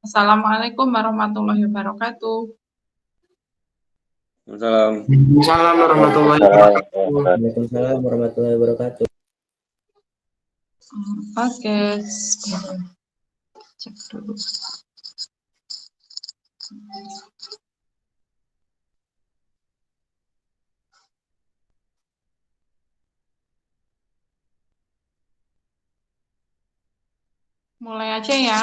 Assalamualaikum warahmatullahi wabarakatuh. Waalaikumsalam warahmatullahi wabarakatuh. Waalaikumsalam warahmatullahi wabarakatuh. Oke, cek dulu. Mulai aja ya.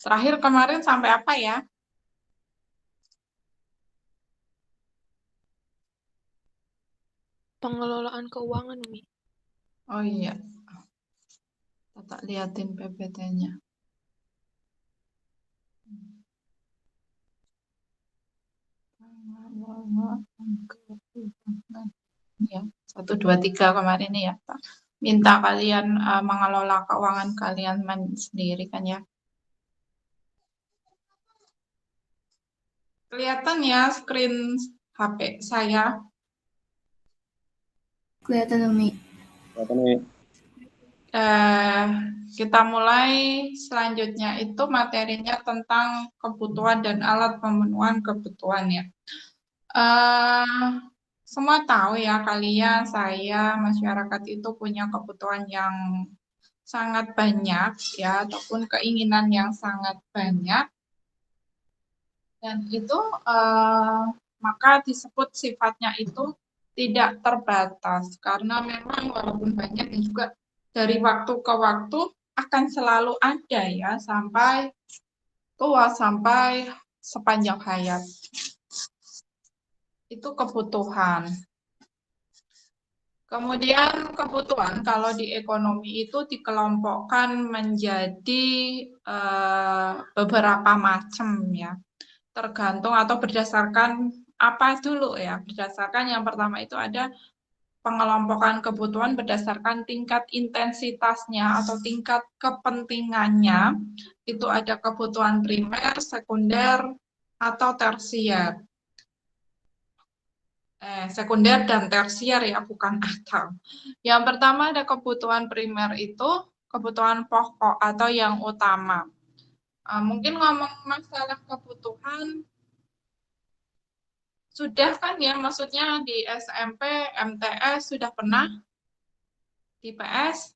Terakhir kemarin sampai apa ya? Pengelolaan keuangan, Mi. Oh iya. Kita tak liatin PPT-nya. Ya, 1, 2, 3 kemarin ya, Pak. Minta kalian mengelola keuangan kalian sendiri kan ya. Kelihatan ya screen HP saya? Kelihatan, Umi. Kita mulai selanjutnya itu materinya tentang kebutuhan dan alat pemenuhan kebutuhan ya. Semua tahu ya kalian, saya, masyarakat itu punya kebutuhan yang sangat banyak ya, ataupun keinginan yang sangat banyak. Dan itu maka disebut sifatnya itu tidak terbatas, karena memang walaupun banyak juga dari waktu ke waktu akan selalu ada ya, sampai tua, sampai sepanjang hayat. Itu kebutuhan. Kemudian kebutuhan kalau di ekonomi itu dikelompokkan menjadi beberapa macam ya. Tergantung atau berdasarkan apa dulu ya. Berdasarkan yang pertama itu ada pengelompokan kebutuhan berdasarkan tingkat intensitasnya atau tingkat kepentingannya. Itu ada kebutuhan primer, sekunder, atau tersier. Sekunder dan tersier ya, bukan atau. Yang pertama ada kebutuhan primer itu kebutuhan pokok atau yang utama. Mungkin ngomong masalah kebutuhan sudah kan ya, maksudnya di SMP, MTS sudah pernah, di PS?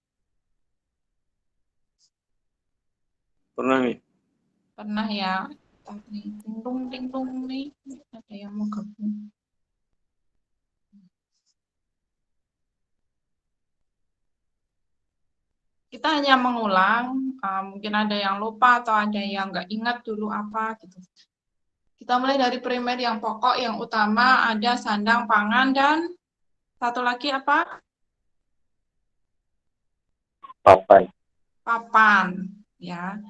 Pernah nih. Pernah ya. Ting-tung nih, ada yang mau gabung. Kita hanya mengulang, mungkin ada yang lupa atau ada yang nggak ingat dulu apa gitu. Kita mulai dari primer yang pokok, yang utama ada sandang, pangan, dan satu lagi apa? Papan, ya.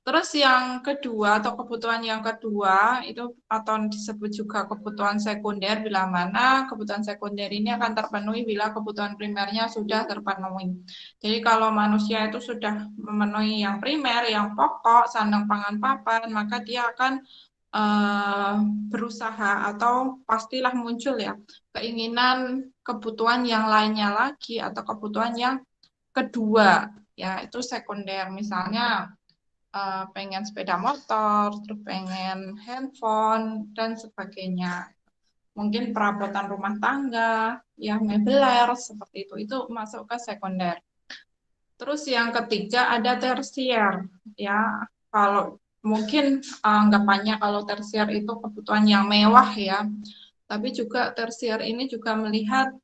Terus yang kedua atau kebutuhan yang kedua itu atau disebut juga kebutuhan sekunder, bila mana kebutuhan sekunder ini akan terpenuhi bila kebutuhan primernya sudah terpenuhi. Jadi kalau manusia itu sudah memenuhi yang primer, yang pokok, sandang, pangan, papan, maka dia akan berusaha atau pastilah muncul ya keinginan kebutuhan yang lainnya lagi atau kebutuhan yang kedua, ya itu sekunder. Misalnya pengen sepeda motor, terus pengen handphone, dan sebagainya. Mungkin perabotan rumah tangga, yang meubiler, seperti itu masuk ke sekunder. Terus yang ketiga ada tersier, ya. Kalau mungkin anggapannya kalau tersier itu kebutuhan yang mewah ya, tapi juga tersier ini juga melihat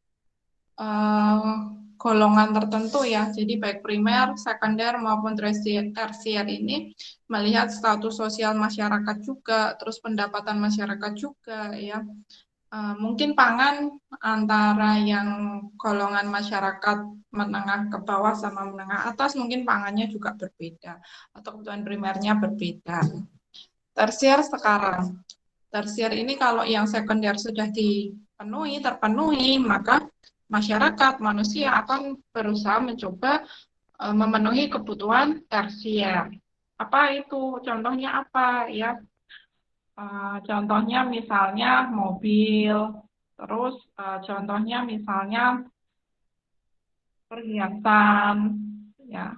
golongan tertentu ya, jadi baik primer, sekunder maupun tersier ini melihat status sosial masyarakat juga, terus pendapatan masyarakat juga ya. Mungkin pangan antara yang golongan masyarakat menengah ke bawah sama menengah atas mungkin pangannya juga berbeda atau kebutuhan primernya berbeda. Tersier sekarang, tersier ini kalau yang sekunder sudah terpenuhi, maka masyarakat, manusia akan berusaha mencoba memenuhi kebutuhan tersier. Apa itu? Contohnya apa ya? Contohnya misalnya mobil, terus contohnya misalnya perhiasan, ya.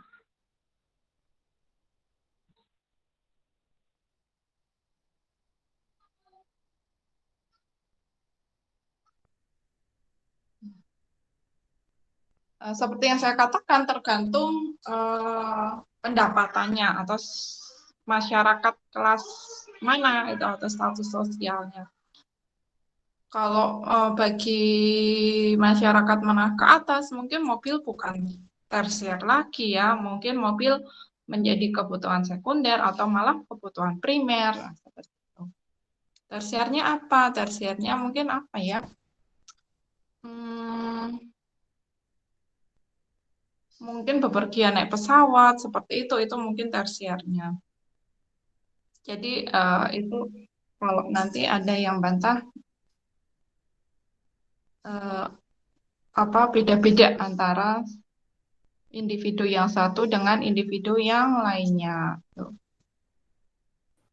Seperti yang saya katakan, tergantung pendapatannya atau masyarakat kelas mana itu atau status sosialnya. Kalau bagi masyarakat menengah ke atas, mungkin mobil bukan tersier lagi ya, mungkin mobil menjadi kebutuhan sekunder atau malah kebutuhan primer. Nah, seperti itu. Tersiernya apa? Tersiernya mungkin apa ya? Mungkin bepergian naik pesawat seperti itu mungkin tersiernya. Jadi itu kalau nanti ada yang bantah apa beda-beda antara individu yang satu dengan individu yang lainnya.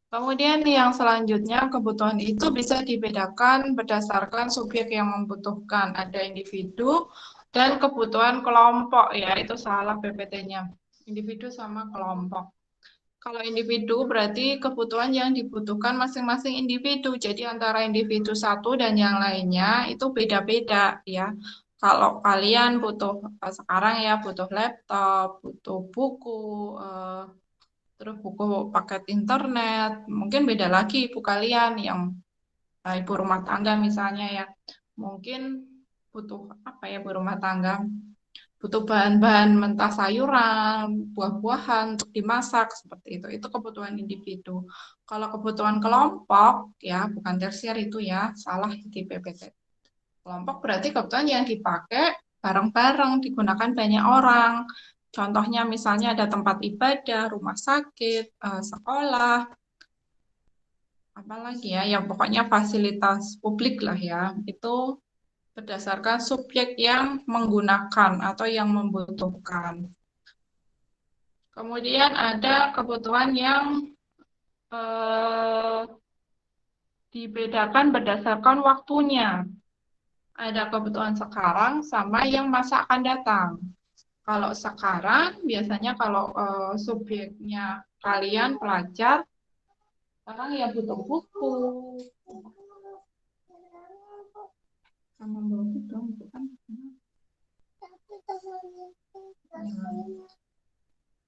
Kemudian yang selanjutnya kebutuhan itu bisa dibedakan berdasarkan subjek yang membutuhkan. Ada individu dan kebutuhan kelompok ya, itu salah PPT-nya. Individu sama kelompok. Kalau individu berarti kebutuhan yang dibutuhkan masing-masing individu. Jadi antara individu satu dan yang lainnya itu beda-beda ya. Kalau kalian butuh sekarang ya butuh laptop, butuh buku, terus buku paket internet, mungkin beda lagi ibu kalian yang ibu rumah tangga misalnya ya. Mungkin butuh apa ya ibu rumah tangga? Butuh bahan-bahan mentah sayuran, buah-buahan untuk dimasak seperti itu. Itu kebutuhan individu. Kalau kebutuhan kelompok ya bukan tersier itu ya, salah di PPT. Kelompok berarti kebutuhan yang dipakai bareng-bareng, digunakan banyak orang. Contohnya misalnya ada tempat ibadah, rumah sakit, sekolah, apalagi ya, yang pokoknya fasilitas publik lah ya. Itu berdasarkan subjek yang menggunakan atau yang membutuhkan. Kemudian ada kebutuhan yang dibedakan berdasarkan waktunya. Ada kebutuhan sekarang sama yang masa akan datang. Kalau sekarang, biasanya kalau subjeknya kalian pelajar, sekarang ya butuh buku. Sama buku dong, bukan?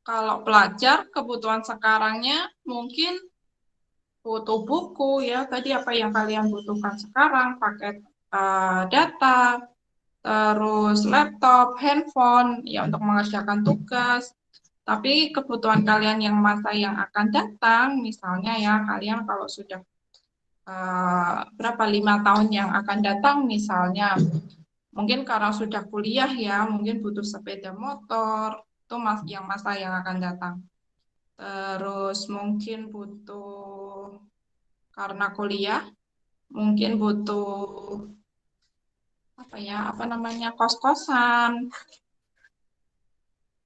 Kalau pelajar, kebutuhan sekarangnya mungkin butuh buku ya. Tadi apa yang kalian butuhkan sekarang, paket data, terus laptop, handphone ya untuk mengerjakan tugas. Tapi kebutuhan kalian yang masa yang akan datang, misalnya ya kalian kalau sudah berapa 5 tahun yang akan datang misalnya, mungkin karena sudah kuliah ya, mungkin butuh sepeda motor, itu yang masa yang akan datang. Terus mungkin butuh karena kuliah, mungkin butuh apa ya, apa namanya, kos-kosan.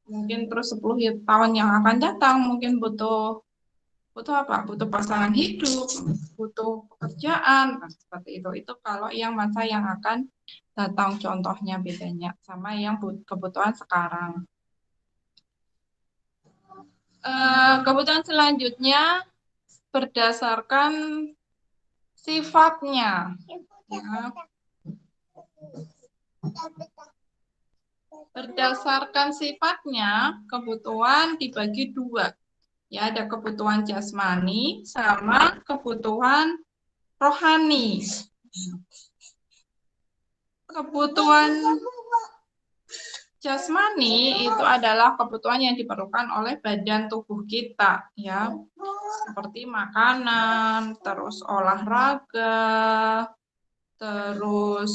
Mungkin terus 10 tahun yang akan datang mungkin butuh apa? Butuh pasangan hidup, butuh pekerjaan, nah, seperti itu. Itu kalau yang masa yang akan datang contohnya bedanya sama yang kebutuhan sekarang. Kebutuhan selanjutnya berdasarkan sifatnya. Ya. Berdasarkan sifatnya, kebutuhan dibagi dua. Ya, ada kebutuhan jasmani sama kebutuhan rohani. Kebutuhan jasmani itu adalah kebutuhan yang diperlukan oleh badan tubuh kita, ya. Seperti makanan, terus olahraga, terus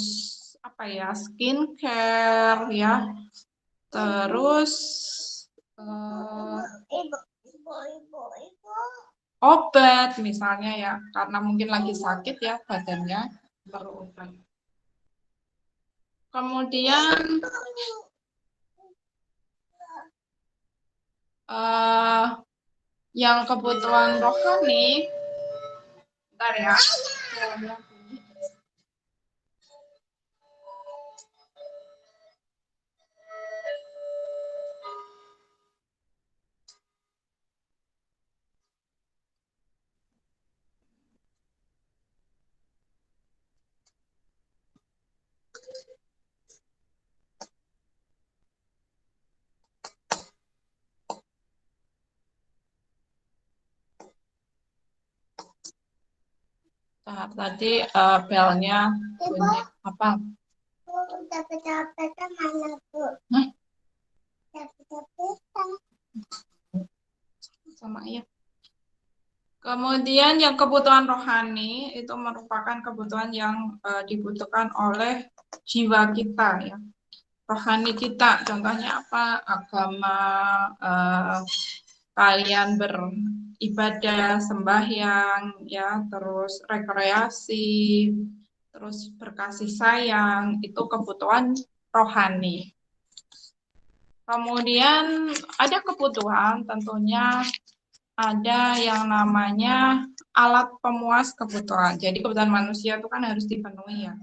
apa ya, skincare, ya. Terus obat misalnya ya, karena mungkin lagi sakit ya badannya perlu obat. Kemudian yang kebutuhan rohani, bentar ya. Tadi belnya bunyi apa? Sama ya. Kemudian yang kebutuhan rohani itu merupakan kebutuhan yang dibutuhkan oleh jiwa kita ya. Rohani kita, contohnya apa? Agama, kalian beribadah, sembahyang, ya, terus rekreasi, terus berkasih sayang, itu kebutuhan rohani. Kemudian ada kebutuhan, tentunya ada yang namanya alat pemuas kebutuhan. Jadi kebutuhan manusia itu kan harus dipenuhi ya.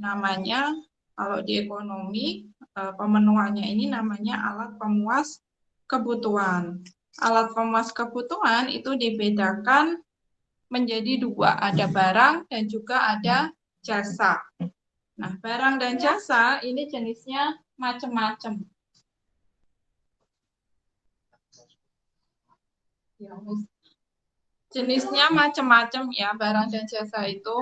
Namanya kalau di ekonomi pemenuhannya ini namanya alat pemuas kebutuhan. Alat pemuas kebutuhan itu dibedakan menjadi dua, ada barang dan juga ada jasa. Nah, barang dan jasa ini jenisnya macam-macam. Jenisnya macam-macam ya, barang dan jasa itu.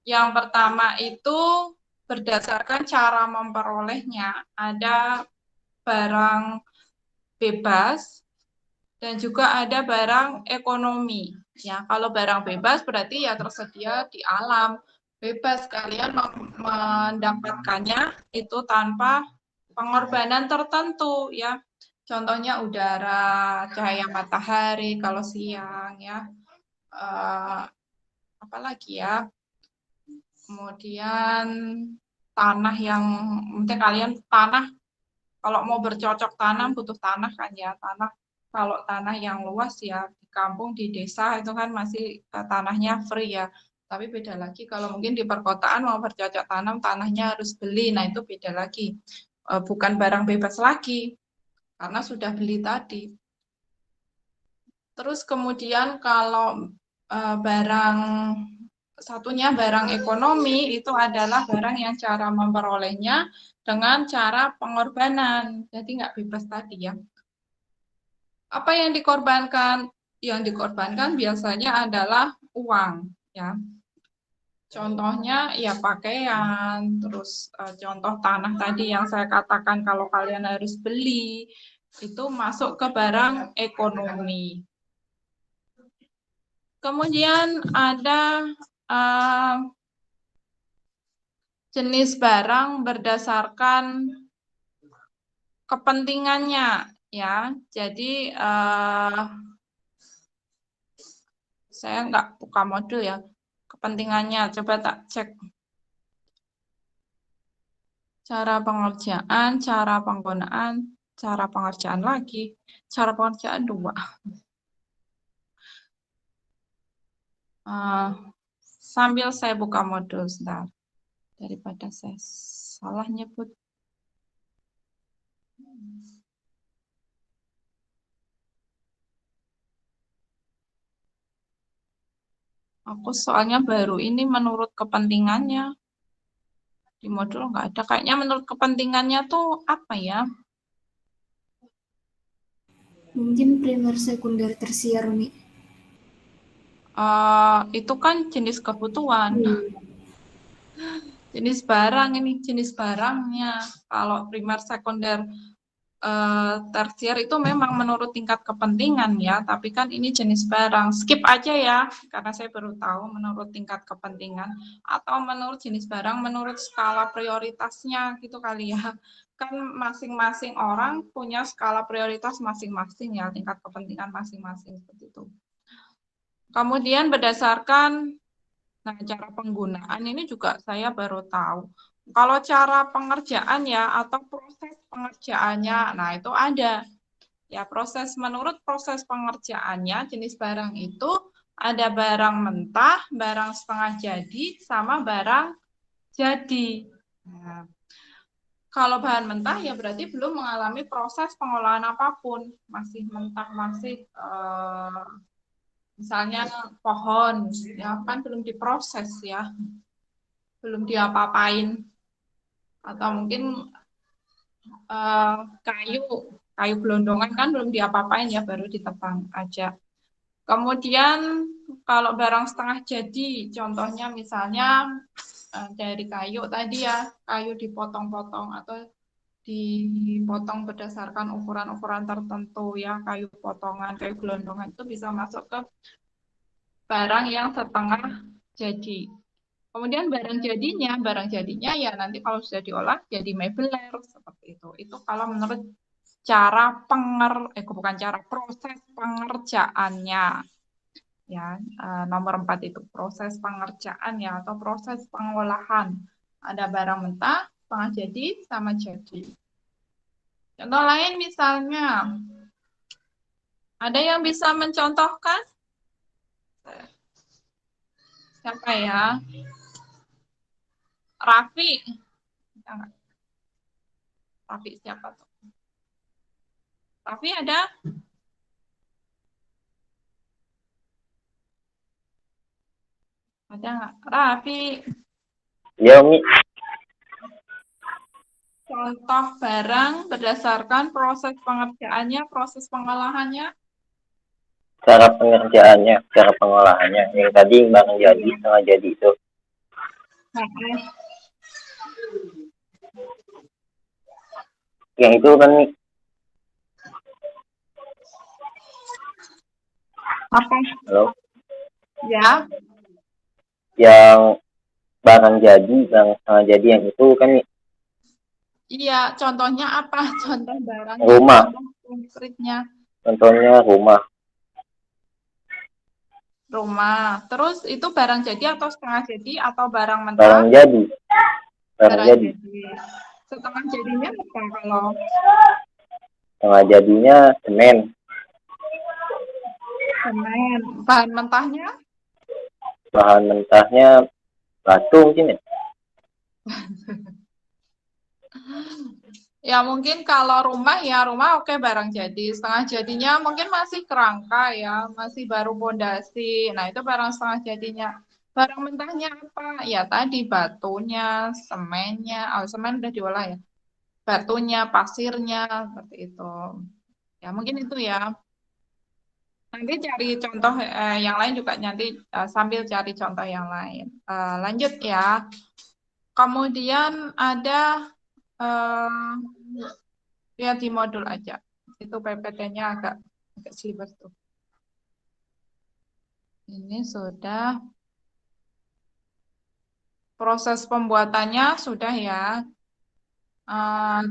Yang pertama itu berdasarkan cara memperolehnya. Ada barang bebas dan juga ada barang ekonomi. Ya, kalau barang bebas berarti ya tersedia di alam. Bebas kalian mendapatkannya itu tanpa pengorbanan tertentu ya. Contohnya udara, cahaya matahari kalau siang ya. Apalagi ya. Kemudian tanah yang mungkin kalian kalau mau bercocok tanam butuh tanah kan ya. Kalau tanah yang luas ya di kampung di desa itu kan masih tanahnya free ya. Tapi beda lagi kalau mungkin di perkotaan mau bercocok tanam tanahnya harus beli. Nah, itu beda lagi. Bukan barang bebas lagi. Karena sudah beli tadi. Terus kemudian kalau satunya barang ekonomi itu adalah barang yang cara memperolehnya dengan cara pengorbanan. Jadi nggak bebas tadi ya. Apa yang dikorbankan? Yang dikorbankan biasanya adalah uang ya. Contohnya ya pakaian, terus contoh tanah tadi yang saya katakan kalau kalian harus beli, itu masuk ke barang ekonomi. Kemudian ada jenis barang berdasarkan kepentingannya ya. Jadi saya nggak buka modul ya. Kepentingannya coba tak cek. Cara pengerjaan, cara penggunaan, cara pengerjaan lagi, cara pengerjaan 2. Sambil saya buka modul sebentar. Daripada saya salah nyebut. Aku soalnya baru ini menurut kepentingannya. Di modul nggak ada. Kayaknya menurut kepentingannya tuh apa ya? Mungkin primer, sekunder, tersier, Mi. Itu kan jenis kebutuhan. Jenis barang ini, jenis barangnya. Kalau primer, sekunder, tersier itu memang menurut tingkat kepentingan ya, tapi kan ini jenis barang. Skip aja ya, karena saya baru tahu menurut tingkat kepentingan atau menurut jenis barang, menurut skala prioritasnya gitu kali ya. Kan masing-masing orang punya skala prioritas masing-masing ya, tingkat kepentingan masing-masing seperti itu. Kemudian berdasarkan Nah, cara penggunaan ini juga saya baru tahu. Kalau cara pengerjaan ya atau proses pengerjaannya, nah itu ada. Ya, menurut proses pengerjaannya jenis barang itu ada barang mentah, barang setengah jadi, sama barang jadi. Nah, kalau bahan mentah ya berarti belum mengalami proses pengolahan apapun, masih mentah, masih misalnya pohon, ya kan belum diproses ya, belum diapa-apain, atau mungkin kayu gelondongan kan belum diapa-apain ya, baru ditebang aja. Kemudian kalau barang setengah jadi, contohnya misalnya dari kayu tadi ya, kayu dipotong-potong atau dipotong berdasarkan ukuran-ukuran tertentu ya, kayu potongan, kayu gelondongan itu bisa masuk ke barang yang setengah jadi. Kemudian barang jadinya ya nanti kalau sudah diolah jadi mebeler seperti itu. Itu kalau menurut proses pengerjaannya. Ya, nomor 4 itu proses pengerjaan ya atau proses pengolahan. Ada barang mentah, setengah jadi, sama jadi. Contoh lain misalnya, ada yang bisa mencontohkan? Siapa ya? Raffi. Raffi siapa tuh? Raffi ada? Ada nggak? Raffi. Ya, Umi. Contoh barang berdasarkan proses pengerjaannya, proses pengolahannya. Cara pengerjaannya, cara pengolahannya. Yang tadi barang jadi, setengah jadi itu. Yang itu kan nih, Apa? halo, Ya, yang barang jadi, barang setengah jadi yang itu kan nih, iya. Contohnya apa? Contoh barangnya, rumah. contoh konkretnya. Contohnya rumah. Rumah. Terus itu barang jadi atau setengah jadi atau barang mentah? Barang jadi. Barang Barang jadi. Setengah jadinya apa kalau? Setengah jadinya semen. Semen. Bahan mentahnya? Bahan mentahnya batu mungkin ya. Ya mungkin kalau rumah ya rumah oke, barang jadi. Setengah jadinya mungkin masih kerangka ya, masih baru pondasi. Nah itu barang setengah jadinya. Barang mentahnya apa? Ya tadi batunya, semennya. Oh, semen udah diolah ya. Batunya, pasirnya, seperti itu. Ya mungkin itu ya. Nanti cari contoh yang lain juga nanti sambil cari contoh yang lain. Lanjut ya. Kemudian ada lihat di modul aja. Itu PPT-nya agak silibus tuh. Ini sudah proses pembuatannya sudah ya.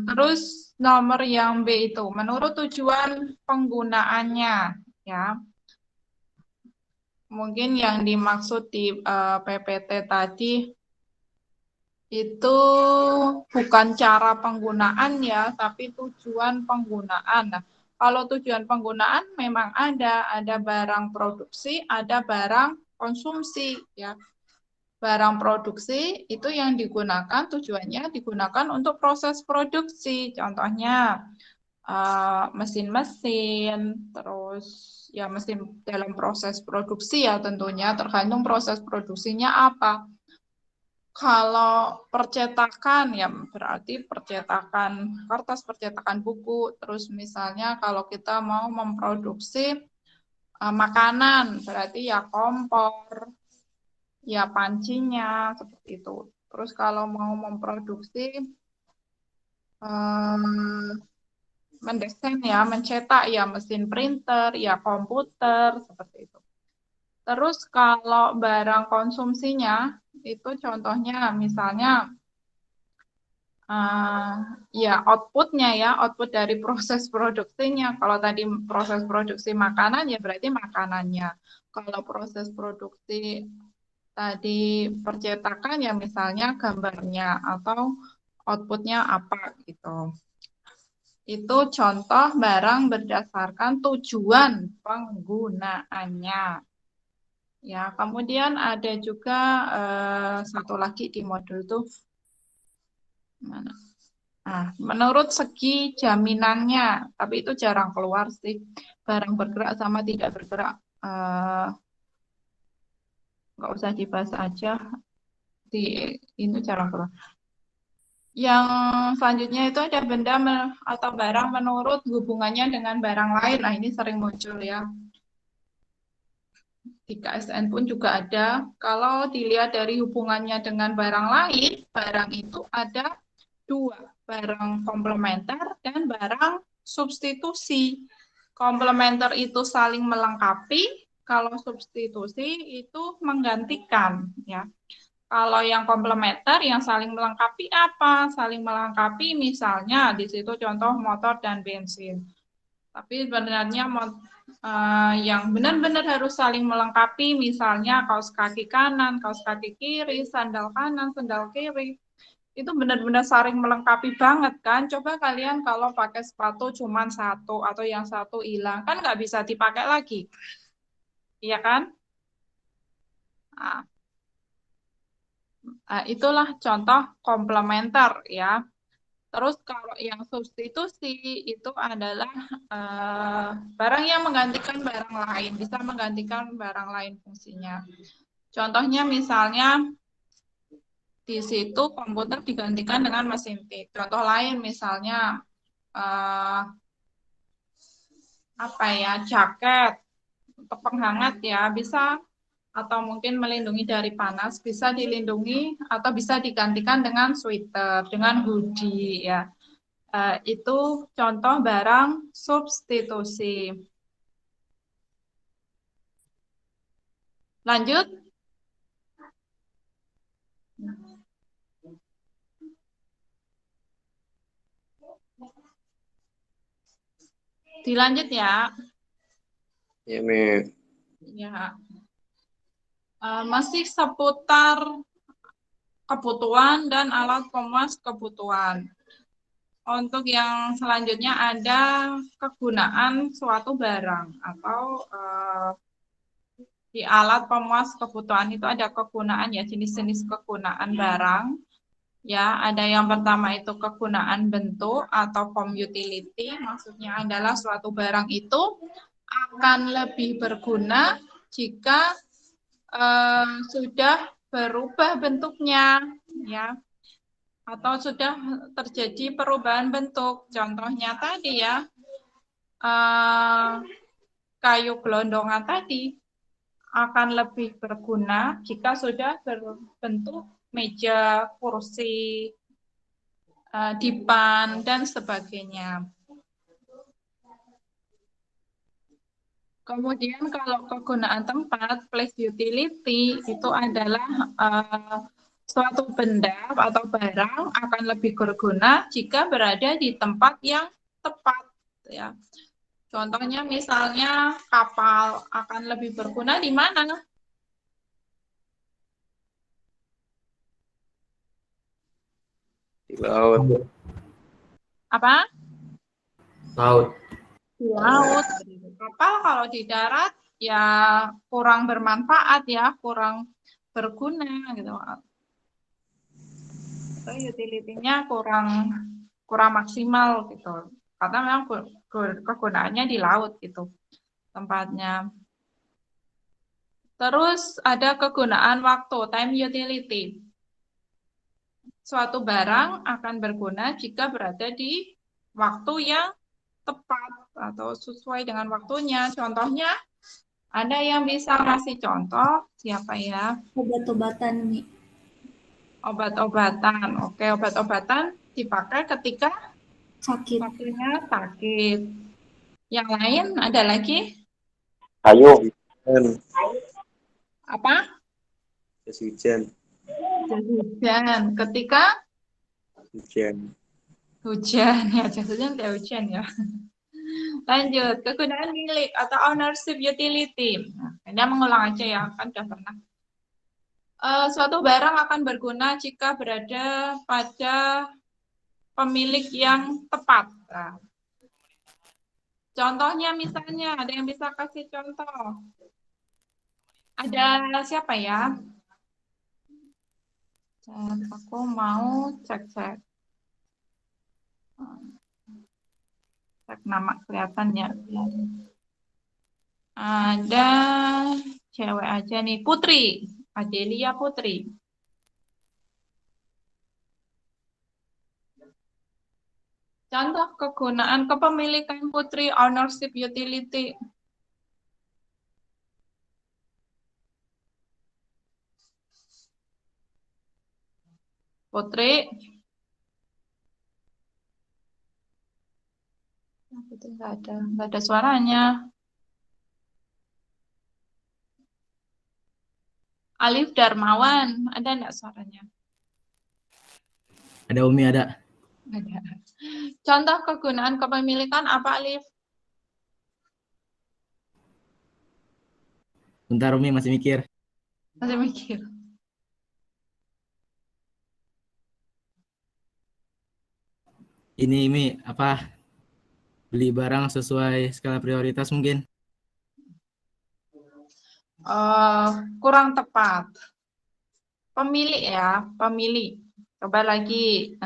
Terus nomor yang B itu menurut tujuan penggunaannya ya. Mungkin yang dimaksud di PPT tadi itu bukan cara penggunaan ya, tapi tujuan penggunaan. Nah, kalau tujuan penggunaan memang ada barang produksi, ada barang konsumsi ya. Barang produksi itu yang digunakan tujuannya digunakan untuk proses produksi. Contohnya mesin-mesin, terus ya mesin dalam proses produksi ya tentunya tergantung proses produksinya apa. Kalau percetakan ya berarti percetakan kertas, percetakan buku, terus misalnya kalau kita mau memproduksi makanan berarti ya kompor, ya pancinya seperti itu. Terus kalau mau memproduksi mendesain ya, mencetak ya mesin printer, ya komputer, seperti itu. Terus kalau barang konsumsinya, itu contohnya misalnya ya outputnya ya, output dari proses produksinya. Kalau tadi proses produksi makanan ya berarti makanannya. Kalau proses produksi tadi percetakan ya misalnya gambarnya atau outputnya apa gitu. Itu contoh barang berdasarkan tujuan penggunaannya. Ya, kemudian ada juga satu lagi di modul itu mana? Nah, menurut segi jaminannya, tapi itu jarang keluar sih. Barang bergerak sama tidak bergerak, nggak usah dibahas aja. Di ini jarang keluar. Yang selanjutnya itu ada benda atau barang menurut hubungannya dengan barang lain. Nah, ini sering muncul ya. Di KSN pun juga ada. Kalau dilihat dari hubungannya dengan barang lain, barang itu ada dua, barang komplementer dan barang substitusi. Komplementer itu saling melengkapi, kalau substitusi itu menggantikan ya. Kalau yang komplementer yang saling melengkapi apa? Saling melengkapi misalnya di situ contoh motor dan bensin. Tapi sebenarnya yang benar-benar harus saling melengkapi misalnya kaos kaki kanan, kaos kaki kiri, sandal kanan, sandal kiri. Itu benar-benar saling melengkapi banget kan. Coba kalian kalau pakai sepatu cuma satu atau yang satu hilang, kan nggak bisa dipakai lagi. Iya kan? Nah, itulah contoh komplementer ya. Terus kalau yang substitusi itu adalah barang yang menggantikan barang lain, bisa menggantikan barang lain fungsinya. Contohnya misalnya di situ komputer digantikan dengan mesin tik. Contoh lain misalnya apa ya, jaket untuk penghangat ya bisa, atau mungkin melindungi dari panas bisa dilindungi atau bisa digantikan dengan sweater, dengan hoodie ya. Itu contoh barang substitusi. Lanjut. Dilanjut ya. Ya, Mi. Ya. Masih seputar kebutuhan dan alat pemuas kebutuhan. Untuk yang selanjutnya ada kegunaan suatu barang atau di alat pemuas kebutuhan itu ada kegunaan ya, jenis-jenis kegunaan barang. Ya, ada yang pertama itu kegunaan bentuk atau form utility, maksudnya adalah suatu barang itu akan lebih berguna jika sudah berubah bentuknya, ya, atau sudah terjadi perubahan bentuk. Contohnya tadi ya, kayu gelondongan tadi akan lebih berguna jika sudah berbentuk meja, kursi, dipan, dan sebagainya. Kemudian kalau kegunaan tempat, place utility, itu adalah suatu benda atau barang akan lebih berguna jika berada di tempat yang tepat. Ya. Contohnya misalnya kapal akan lebih berguna di mana? Di laut. Apa? Laut. Di laut. Kapal kalau di darat ya kurang bermanfaat ya, kurang berguna gitu. Atau utility-nya kurang maksimal gitu. Karena memang kegunaannya di laut gitu tempatnya. Terus ada kegunaan waktu, time utility. Suatu barang akan berguna jika berada di waktu yang tepat atau sesuai dengan waktunya. Contohnya, ada yang bisa ngasih contoh? Siapa ya? Obat-obatan, Mi. Obat-obatan. Oke, obat-obatan dipakai ketika Sakit. waktunya sakit. Yang lain ada lagi? Kayu. Apa? Jas hujan. Jas hujan. Ketika Hujan. hujan ya, jas hujan tidak hujan ya. Lanjut, kegunaan milik atau ownership utility. Nah, ini mengulang aja ya, kan sudah pernah. Suatu barang akan berguna jika berada pada pemilik yang tepat. Nah, contohnya misalnya, ada yang bisa kasih contoh? Ada siapa ya? Aku mau cek nama kelihatannya. Ada cewek aja nih, Putri, Adelia Putri. Contoh kegunaan kepemilikan Putri ownership utility. Putri. Putri nggak ada suaranya. Alif Darmawan, ada nggak suaranya? Ada Umi, ada. Ada. Contoh kegunaan kepemilikan apa, Alif? Bentar Umi, masih mikir. Masih mikir. Ini Umi, apa? Beli barang sesuai skala prioritas mungkin? Kurang tepat. Pemilik ya, pemilik. Coba lagi.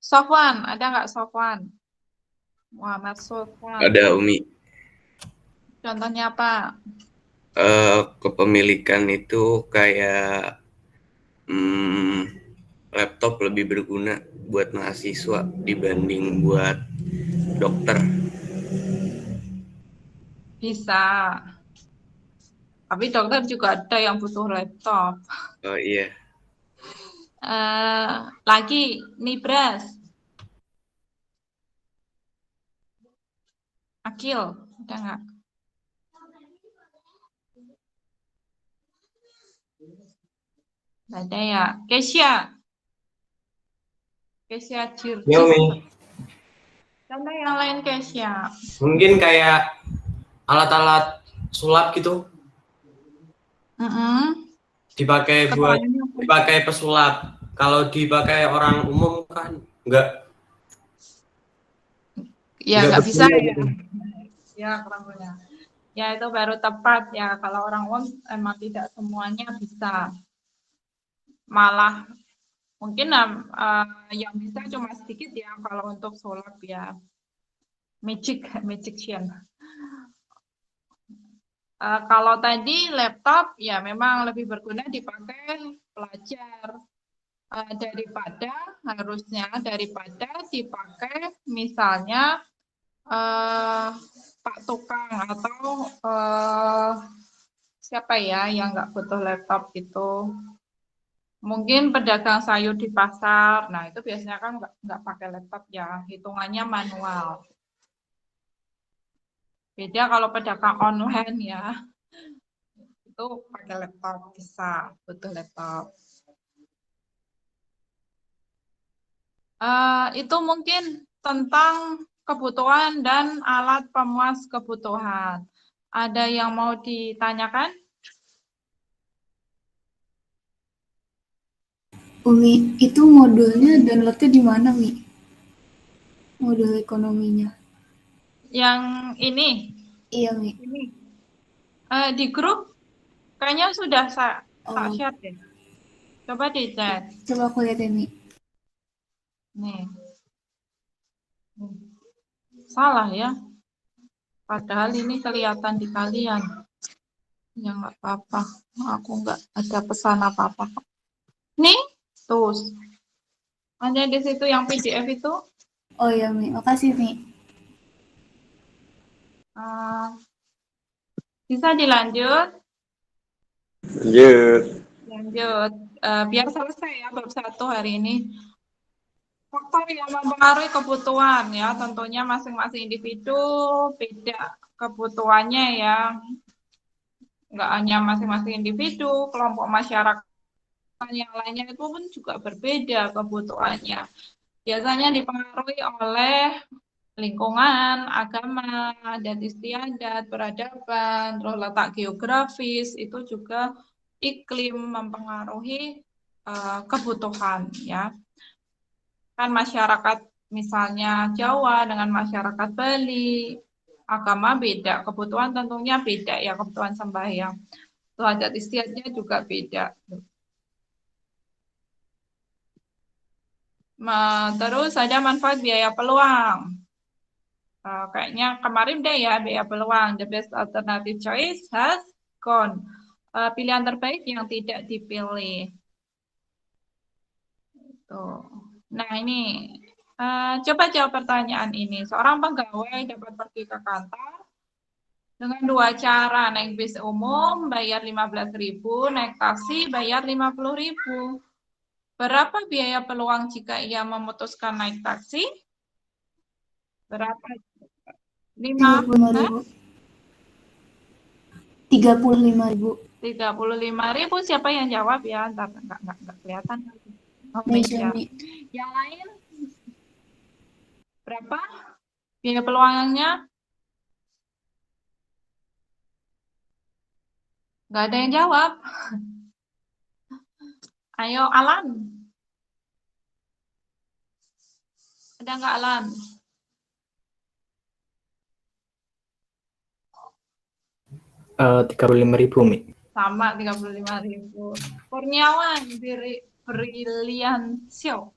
Sofwan, ada nggak Sofwan? Muhammad Sofwan. Ada Umi. Contohnya apa? Kepemilikan itu kayak laptop lebih berguna buat mahasiswa dibanding buat dokter. Bisa. Tapi dokter juga ada yang butuh laptop. Oh iya. Lagi, Nibras. Akil, ada nggak? Ada ya. Kesia. Kesia Circi. Ya, Umi. Contoh yang lain Kesia. Mungkin kayak alat-alat sulap gitu. Dipakai pesulap. Kalau dipakai orang umum kan nggak nggak bisa betul, ya. gitu. Ya, kurang punya. Ya, itu baru tepat ya. Kalau orang umum emang tidak semuanya bisa. Malah mungkin yang bisa cuma sedikit ya kalau untuk sulap ya. Magician. Kalau tadi laptop ya memang lebih berguna dipakai pelajar daripada dipakai misalnya Pak Tukang atau siapa ya yang nggak butuh laptop gitu. Mungkin pedagang sayur di pasar, nah itu biasanya kan nggak pakai laptop ya, hitungannya manual. Beda kalau pedagang online ya, itu pakai laptop, bisa butuh laptop. Itu mungkin tentang kebutuhan dan alat pemuas kebutuhan. Ada yang mau ditanyakan? Umi, itu modulnya downloadnya di mana, Mi? Modul ekonominya. Yang ini? Iya, Mi. Ini. Di grup kayaknya sudah saya share deh. Coba dicek. Coba aku lihat ya, Mi. Nih. Salah ya. Padahal ini kelihatan di kalian. Ya nggak apa-apa. Aku nggak ada pesan apa-apa. Nih, tuh. Hanya di situ yang PDF itu. Oh iya, Mi. Makasih, Mi. Bisa dilanjut? Lanjut. Biar selesai ya bab 1 hari ini. Faktor yang mempengaruhi kebutuhan ya, tentunya masing-masing individu beda kebutuhannya ya. Nggak hanya masing-masing individu, kelompok masyarakat yang lainnya itu pun juga berbeda kebutuhannya. Biasanya dipengaruhi oleh lingkungan, agama, adat istiadat, peradaban, terus letak geografis, itu juga iklim, mempengaruhi kebutuhan ya. Kan masyarakat misalnya Jawa dengan masyarakat Bali, agama beda, kebutuhan tentunya beda ya, kebutuhan sembahyang. Hajat istiadatnya juga beda. Terus ada manfaat biaya peluang. Kayaknya kemarin deh ya, biaya peluang. The best alternative choice has gone. Pilihan terbaik yang tidak dipilih. Tuh. Nah ini, coba jawab pertanyaan ini. Seorang pegawai dapat pergi ke kantor dengan dua cara. Naik bis umum, bayar 15.000, naik taksi, bayar 50.000. Berapa biaya peluang jika ia memutuskan naik taksi? Berapa? 35.000. 35.000. 35.000. Siapa yang jawab ya? Ntar nggak kelihatan. Oh, Meja. Yang lain? Berapa biaya peluangnya? Nggak ada yang jawab. Ayo, Alan. Ada nggak, Alan? 35.000, Mi. Sama, 35.000. Kurniawan, Briliantio.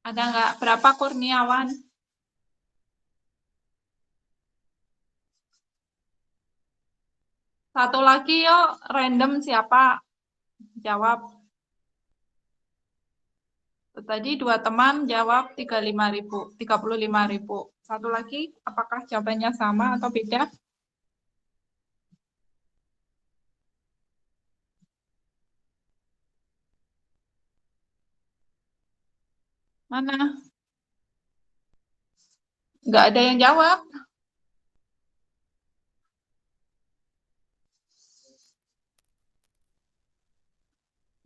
Ada nggak? Berapa Kurniawan? Satu lagi yuk, random siapa? Jawab. Tadi dua teman jawab 35.000. Satu lagi, apakah jawabannya sama atau beda? Mana? Nggak ada yang jawab.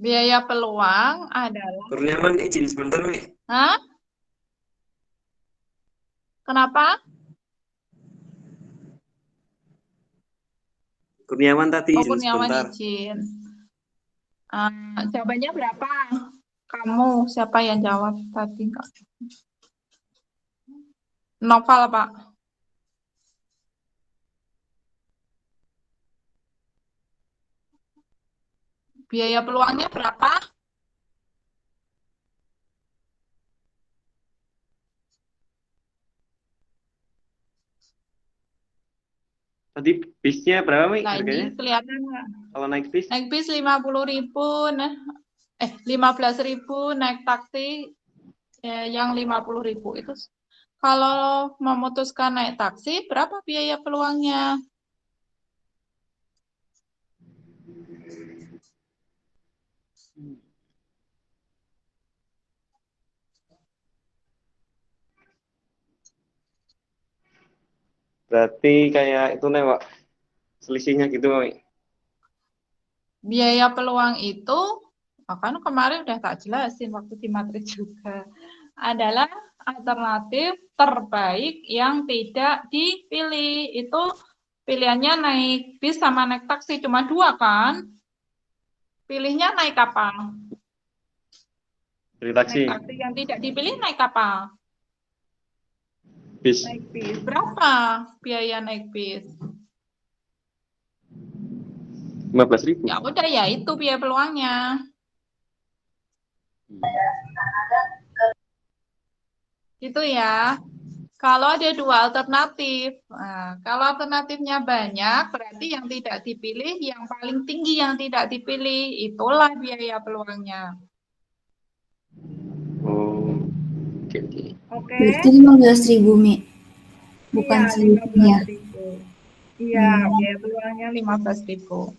Biaya peluang adalah... Kurniawan izin sebentar, Mi. Hah? Kenapa? Kurniawan tadi Oh, izin Kurniawan sebentar. izin. Jawabannya berapa? Kamu, siapa yang jawab tadi? Novel, Pak. Biaya peluangnya berapa? Tadi bisnya berapa, Mi, Nah, harganya? ini kelihatan nggak? Kalau naik bis? Naik bis 50.000, 15.000, naik taksi yang 50.000 itu. Kalau memutuskan naik taksi, berapa biaya peluangnya? Berarti kayak itu nih, Pak. Selisihnya gitu, Mi. Biaya peluang itu, kan kemarin udah tak jelasin waktu di materi juga, adalah alternatif terbaik yang tidak dipilih. Itu pilihannya naik bis sama naik taksi, cuma dua kan? Pilihnya naik apa? Dari taksi. Naik taksi. Yang tidak dipilih naik apa? Bis. Naik bis. Berapa biaya naik bis? 15.000. Ya udah ya, itu biaya peluangnya. Itu ya. Kalau ada dua alternatif, kalau alternatifnya banyak, berarti yang tidak dipilih, yang paling tinggi yang tidak dipilih, itulah biaya peluangnya. Oh, oke, oke. Oke. Berarti 15.000, Mi. Bukan Iya, selisihnya. 15.000. Iya, biaya peluangnya 15.000.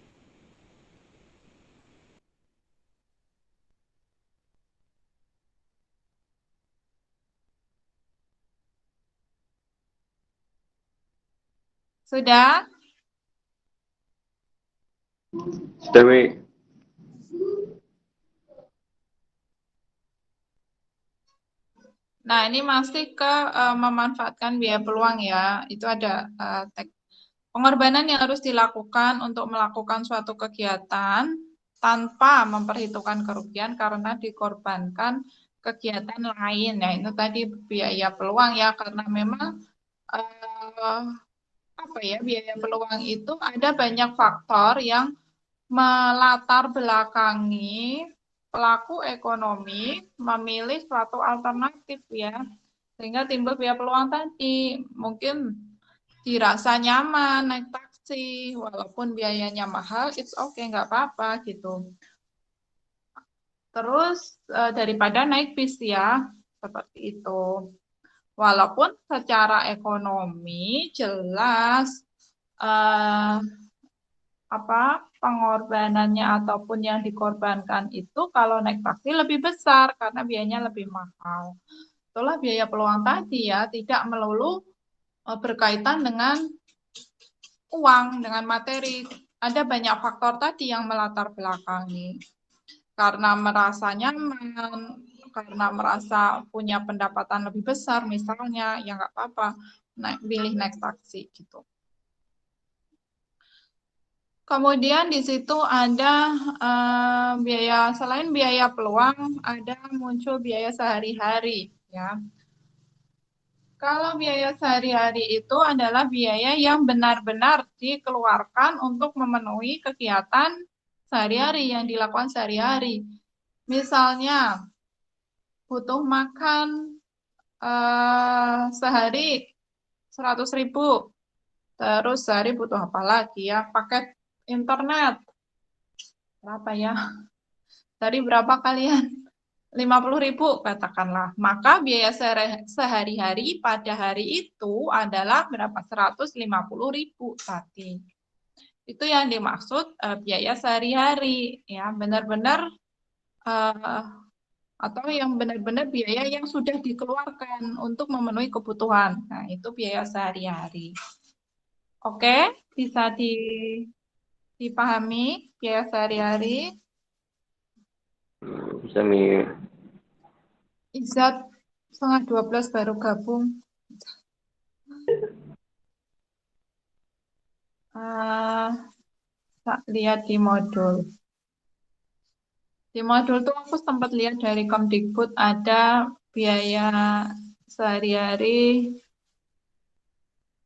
Sudah? Sudah, Mi. Nah, ini masih ke memanfaatkan biaya peluang ya. Itu ada pengorbanan yang harus dilakukan untuk melakukan suatu kegiatan tanpa memperhitungkan kerugian karena dikorbankan kegiatan lain. Ya, itu tadi biaya peluang ya, karena memang biaya peluang itu ada banyak faktor yang melatar belakangi pelaku ekonomi memilih suatu alternatif ya, sehingga timbul biaya peluang tadi. Mungkin dirasa nyaman naik taksi, walaupun biayanya mahal, it's okay, nggak apa-apa gitu. Terus daripada naik bis ya, seperti itu. Walaupun secara ekonomi jelas pengorbanannya ataupun yang dikorbankan itu kalau naik taksi lebih besar karena biayanya lebih mahal. Itulah biaya peluang tadi ya, tidak melulu berkaitan dengan uang, dengan materi. Ada banyak faktor tadi yang melatar belakangi. Karena merasa nyaman, karena merasa punya pendapatan lebih besar misalnya, ya nggak apa-apa, pilih naik taksi gitu. Kemudian di situ ada biaya, selain biaya peluang, ada muncul biaya sehari-hari ya. Kalau biaya sehari-hari itu adalah biaya yang benar-benar dikeluarkan untuk memenuhi kegiatan sehari-hari yang dilakukan sehari-hari. Misalnya butuh makan sehari 100.000, terus sehari butuh apa lagi ya? Paket internet berapa ya? Dari berapa kalian? 50.000 katakanlah. Maka biaya sehari-hari pada hari itu adalah berapa? 150.000 tadi. Itu yang dimaksud biaya sehari-hari ya, benar-benar atau yang benar-benar biaya yang sudah dikeluarkan untuk memenuhi kebutuhan. Nah, itu biaya sehari-hari. Oke, bisa dipahami biaya sehari-hari? Bisa Mi. Izat 11:30 baru gabung. Lihat di modul. Di modul tuh aku sempat lihat dari Kemdikbud ada biaya sehari-hari.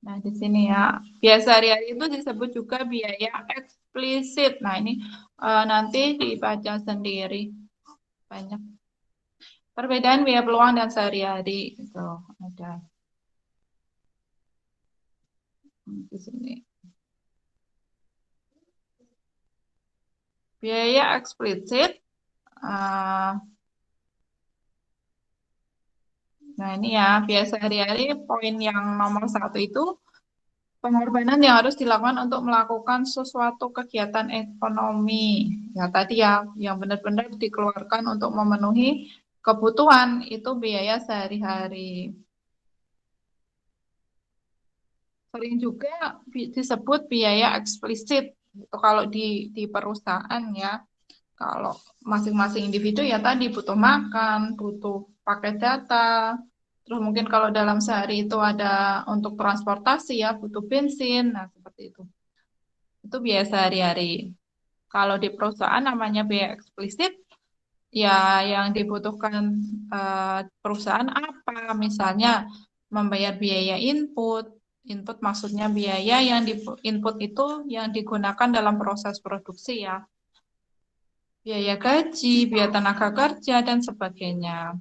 Nah, di sini ya, biaya sehari-hari itu disebut juga biaya eksplisit. Nah, ini nanti dibaca sendiri. Banyak perbedaan biaya peluang dan sehari-hari. Itu ada di sini. Biaya eksplisit. Nah, ini ya, biaya sehari-hari, poin yang nomor 1 itu pengorbanan yang harus dilakukan untuk melakukan sesuatu kegiatan ekonomi. Ya, tadi ya, yang benar-benar dikeluarkan untuk memenuhi kebutuhan, itu biaya sehari-hari. Sering juga disebut biaya eksplisit, itu kalau di perusahaan ya. Kalau masing-masing individu ya tadi butuh makan, butuh pakai data, terus mungkin kalau dalam sehari itu ada untuk transportasi ya, butuh bensin, nah seperti itu. Itu biaya sehari-hari. Kalau di perusahaan namanya biaya eksplisit, ya yang dibutuhkan perusahaan apa? Misalnya membayar biaya input. Input maksudnya biaya yang input itu yang digunakan dalam proses produksi ya. Biaya gaji, biaya tenaga kerja, dan sebagainya.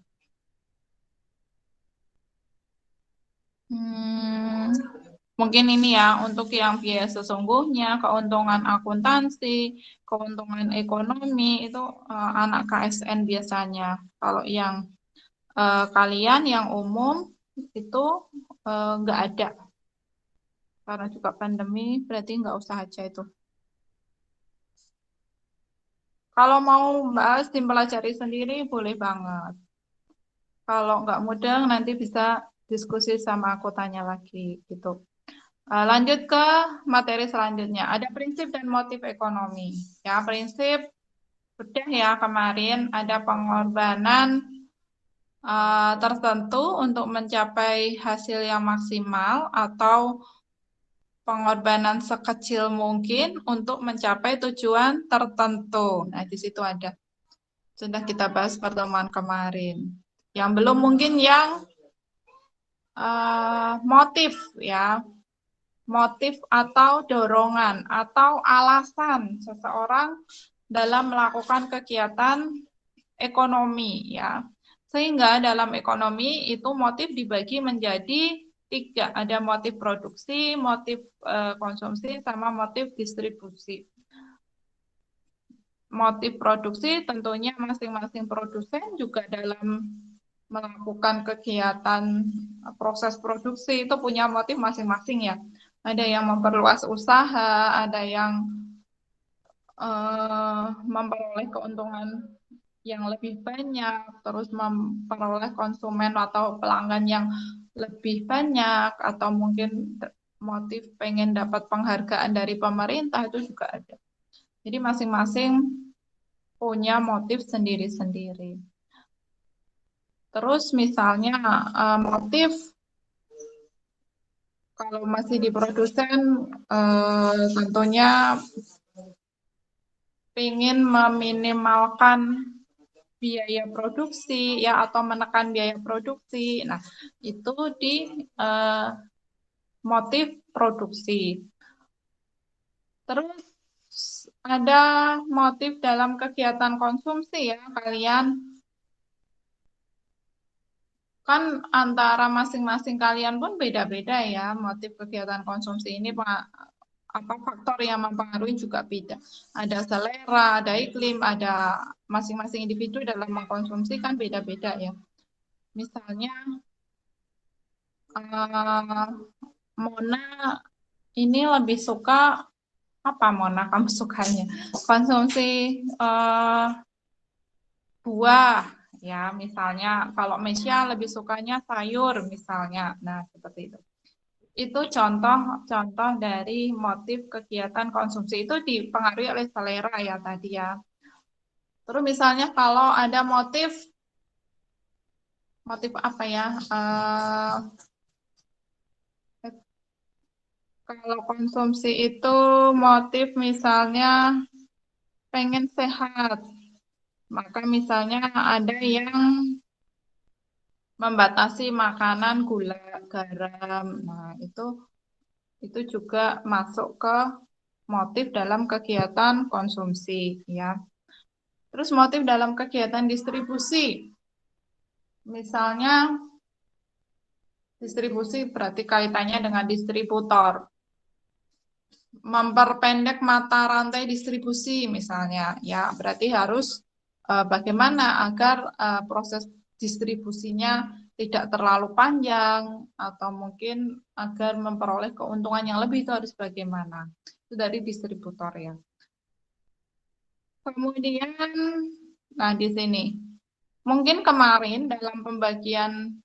Mungkin ini ya, untuk yang biaya sesungguhnya, keuntungan akuntansi, keuntungan ekonomi, itu anak KSN biasanya. Kalau yang kalian yang umum, itu nggak ada. Karena juga pandemi, berarti nggak usah aja itu. Kalau mau bahas dipelajari sendiri, boleh banget. Kalau nggak mudah, nanti bisa diskusi sama aku, tanya lagi gitu. Lanjut ke materi selanjutnya. Ada prinsip dan motif ekonomi. Ya, prinsip udah ya kemarin ada pengorbanan tertentu untuk mencapai hasil yang maksimal atau pengorbanan sekecil mungkin untuk mencapai tujuan tertentu. Nah, di situ ada. Sudah kita bahas pertemuan kemarin. Yang belum mungkin yang motif ya. Motif atau dorongan atau alasan seseorang dalam melakukan kegiatan ekonomi ya. Sehingga dalam ekonomi itu motif dibagi menjadi 3. Ada motif produksi, motif konsumsi, sama motif distribusi. Motif produksi tentunya masing-masing produsen juga dalam melakukan kegiatan proses produksi itu punya motif masing-masing ya. Ada yang memperluas usaha, ada yang memperoleh keuntungan yang lebih banyak, terus memperoleh konsumen atau pelanggan yang lebih banyak, atau mungkin motif pengen dapat penghargaan dari pemerintah, itu juga ada. Jadi masing-masing punya motif sendiri-sendiri. Terus misalnya motif kalau masih di produsen tentunya ingin meminimalkan biaya produksi ya atau menekan biaya produksi. Nah, itu di motif produksi. Terus ada motif dalam kegiatan konsumsi ya, kalian kan antara masing-masing kalian pun beda-beda ya motif kegiatan konsumsi ini, apa faktor yang mempengaruhi juga beda. Ada selera, ada iklim, ada masing-masing individu dalam mengkonsumsi kan beda-beda ya. Misalnya Mona ini lebih suka apa Mona kamu sukanya? Konsumsi buah ya, misalnya kalau Mesya lebih sukanya sayur misalnya. Nah, seperti itu. Itu contoh dari motif kegiatan konsumsi itu dipengaruhi oleh selera ya tadi ya. Terus misalnya kalau ada motif apa ya? Kalau konsumsi itu motif misalnya pengen sehat, maka misalnya ada yang membatasi makanan gula, garam. Nah, itu juga masuk ke motif dalam kegiatan konsumsi ya. Terus motif dalam kegiatan distribusi. Misalnya distribusi berarti kaitannya dengan distributor. Memperpendek mata rantai distribusi misalnya ya, berarti harus bagaimana agar proses distribusinya tidak terlalu panjang atau mungkin agar memperoleh keuntungan yang lebih itu harus bagaimana. Itu dari distributor ya. Kemudian nah di sini mungkin kemarin dalam pembagian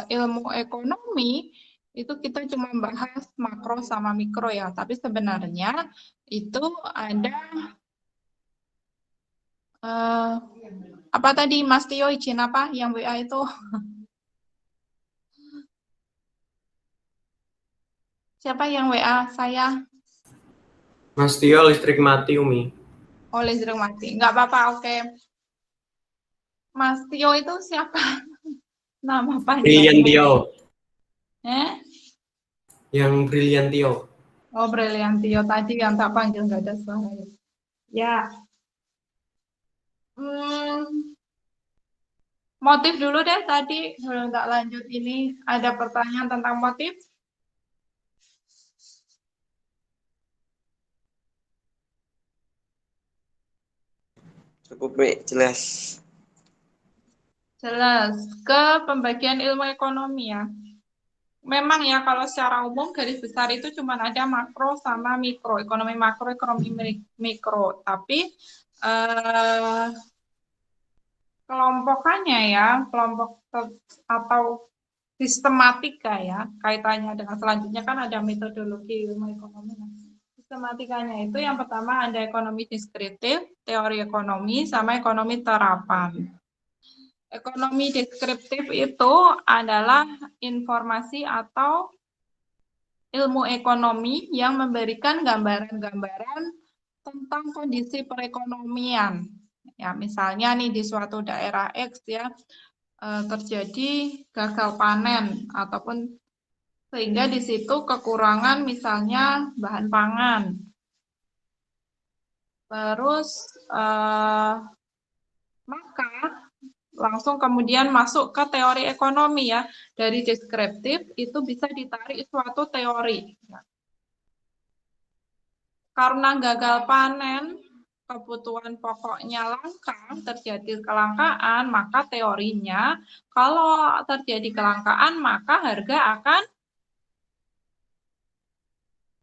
ilmu ekonomi itu kita cuma bahas makro sama mikro ya, tapi sebenarnya itu ada apa tadi Mas Tio izin apa yang WA itu? Siapa yang WA saya? Mas Tio listrik mati Umi. Oh, listrik mati. Nggak apa-apa, oke. Mas Tio itu siapa? Nama Brilian panjangnya? Tio. Yang Brilian Tio. Oh, Brilian Tio tadi yang tak panggil nggak ada suara. Ya. Motif dulu deh tadi, belum tak lanjut ini. Ada pertanyaan tentang motif? Cukup, Mek, jelas. Jelas. Ke pembagian ilmu ekonomi ya. Memang ya kalau secara umum garis besar itu cuma ada makro sama mikro, ekonomi makro, ekonomi mikro. Tapi kelompokannya ya, kelompok atau sistematika ya, kaitannya dengan selanjutnya kan ada metodologi ilmu ekonomi. Sistematikanya itu yang pertama ada ekonomi deskriptif, teori ekonomi, sama ekonomi terapan. Ekonomi deskriptif itu adalah informasi atau ilmu ekonomi yang memberikan gambaran-gambaran tentang kondisi perekonomian. Ya, misalnya nih di suatu daerah X ya terjadi gagal panen ataupun sehingga di situ kekurangan misalnya bahan pangan. Terus maka langsung kemudian masuk ke teori ekonomi ya. Dari deskriptif itu bisa ditarik suatu teori. Karena gagal panen, kebutuhan pokoknya langka, terjadi kelangkaan, maka teorinya kalau terjadi kelangkaan maka harga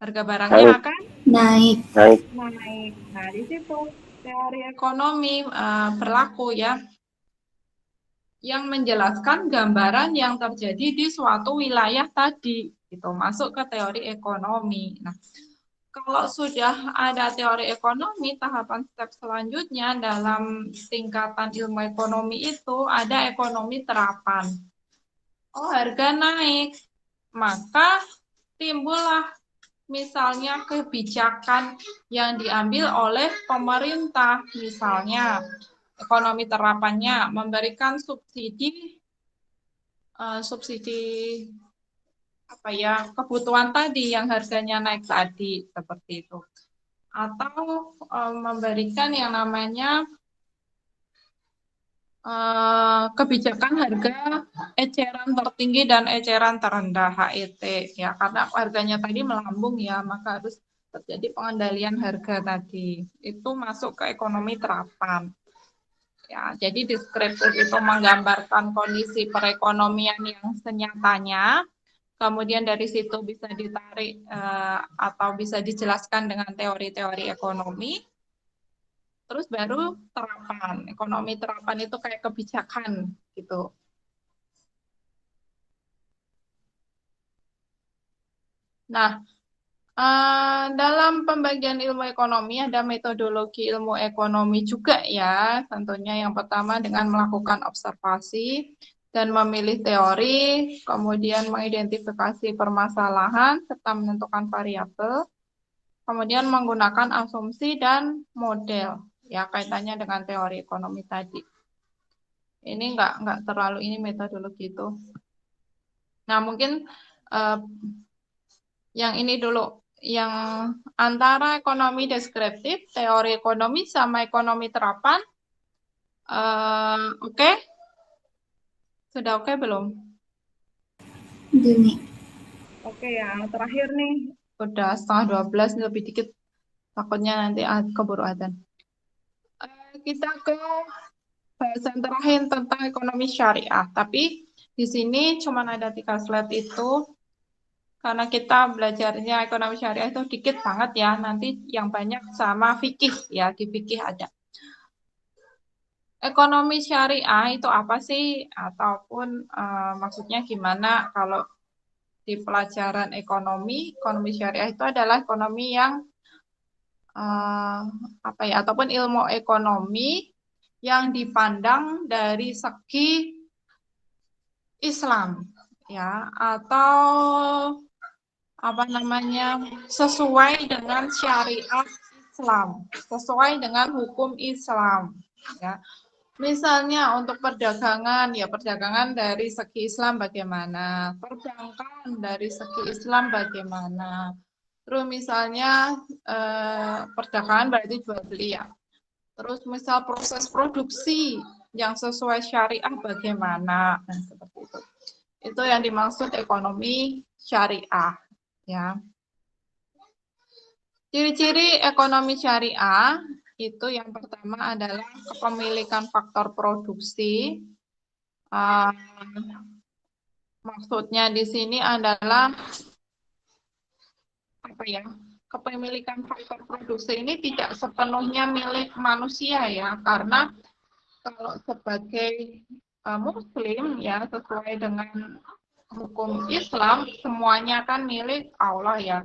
barangnya akan Naik. naik. Nah, di situ teori ekonomi berlaku ya, yang menjelaskan gambaran yang terjadi di suatu wilayah tadi, itu masuk ke teori ekonomi. Nah, kalau sudah ada teori ekonomi, tahapan step selanjutnya dalam tingkatan ilmu ekonomi itu ada ekonomi terapan. Oh, harga naik, maka timbullah misalnya kebijakan yang diambil oleh pemerintah, misalnya ekonomi terapannya memberikan subsidi apa ya, kebutuhan tadi yang harganya naik tadi seperti itu, atau memberikan yang namanya kebijakan harga eceran tertinggi dan eceran terendah HET ya, karena harganya tadi melambung ya, maka harus terjadi pengendalian harga tadi. Itu masuk ke ekonomi terapan. Ya, jadi deskriptif itu menggambarkan kondisi perekonomian yang senyatanya, kemudian dari situ bisa ditarik atau bisa dijelaskan dengan teori-teori ekonomi, terus baru terapan. Ekonomi terapan itu kayak kebijakan gitu. Nah, dalam pembagian ilmu ekonomi ada metodologi ilmu ekonomi juga ya. Tentunya yang pertama dengan melakukan observasi dan memilih teori, kemudian mengidentifikasi permasalahan serta menentukan variabel, kemudian menggunakan asumsi dan model ya, kaitannya dengan teori ekonomi tadi. Ini enggak terlalu ini metodologi itu. Nah, mungkin yang ini dulu, yang antara ekonomi deskriptif, teori ekonomi sama ekonomi terapan. Oke? Sudah oke belum? Udah nih. Oke ya, terakhir nih. Udah 11:30, lebih dikit. Takutnya nanti keburu adzan. Kita ke bahasan terakhir tentang ekonomi syariah. Tapi di sini cuma ada 3 slide itu. Karena kita belajarnya ekonomi syariah itu dikit banget ya. Nanti yang banyak sama fikih ya, di fikih ada. Ekonomi syariah itu apa sih? Ataupun maksudnya gimana kalau di pelajaran ekonomi syariah itu adalah ekonomi yang apa ya? Ataupun ilmu ekonomi yang dipandang dari segi Islam ya, atau apa namanya, sesuai dengan syariat Islam, sesuai dengan hukum Islam ya. Misalnya untuk perdagangan, ya perdagangan dari segi Islam bagaimana, perbankan dari segi Islam bagaimana. Terus misalnya perdagangan berarti jual beli ya. Terus misal proses produksi yang sesuai syariah bagaimana, nah, seperti itu. Itu yang dimaksud ekonomi syariah ya. Ciri-ciri ekonomi syariah itu yang pertama adalah kepemilikan faktor produksi. Maksudnya di sini adalah apa ya? Kepemilikan faktor produksi ini tidak sepenuhnya milik manusia ya, karena kalau sebagai Muslim ya sesuai dengan hukum Islam semuanya kan milik Allah ya.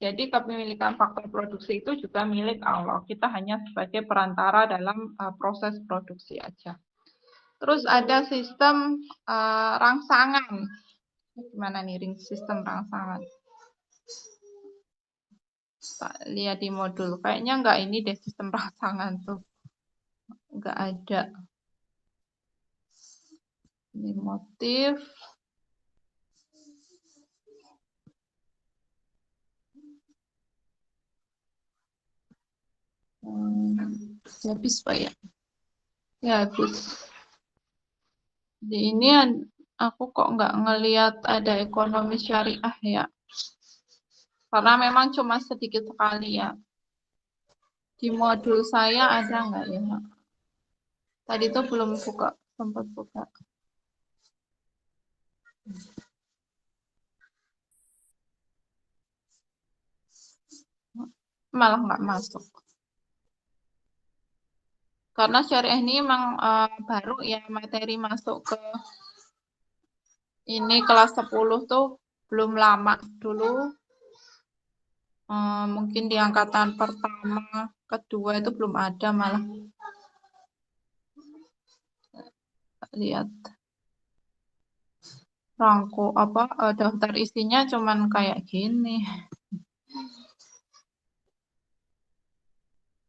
Jadi kepemilikan faktor produksi itu juga milik Allah. Kita hanya sebagai perantara dalam proses produksi aja. Terus ada sistem rangsangan. Gimana nih sistem rangsangan? Lihat di modul. Kayaknya nggak ini deh sistem rangsangan tuh. Nggak ada. Ini motif. Habis Pak ya? Ya habis. Di ini aku kok nggak ngelihat ada ekonomi syariah ya. Karena memang cuma sedikit sekali ya. Di modul saya ada nggak ya? Tadi tuh belum buka, sempat buka. Malah nggak masuk. Karena syariah ini memang baru ya materi masuk ke ini kelas 10 tuh belum lama dulu. Mungkin di angkatan pertama, kedua itu belum ada malah. Lihat. Rangko daftar isinya cuman kayak gini.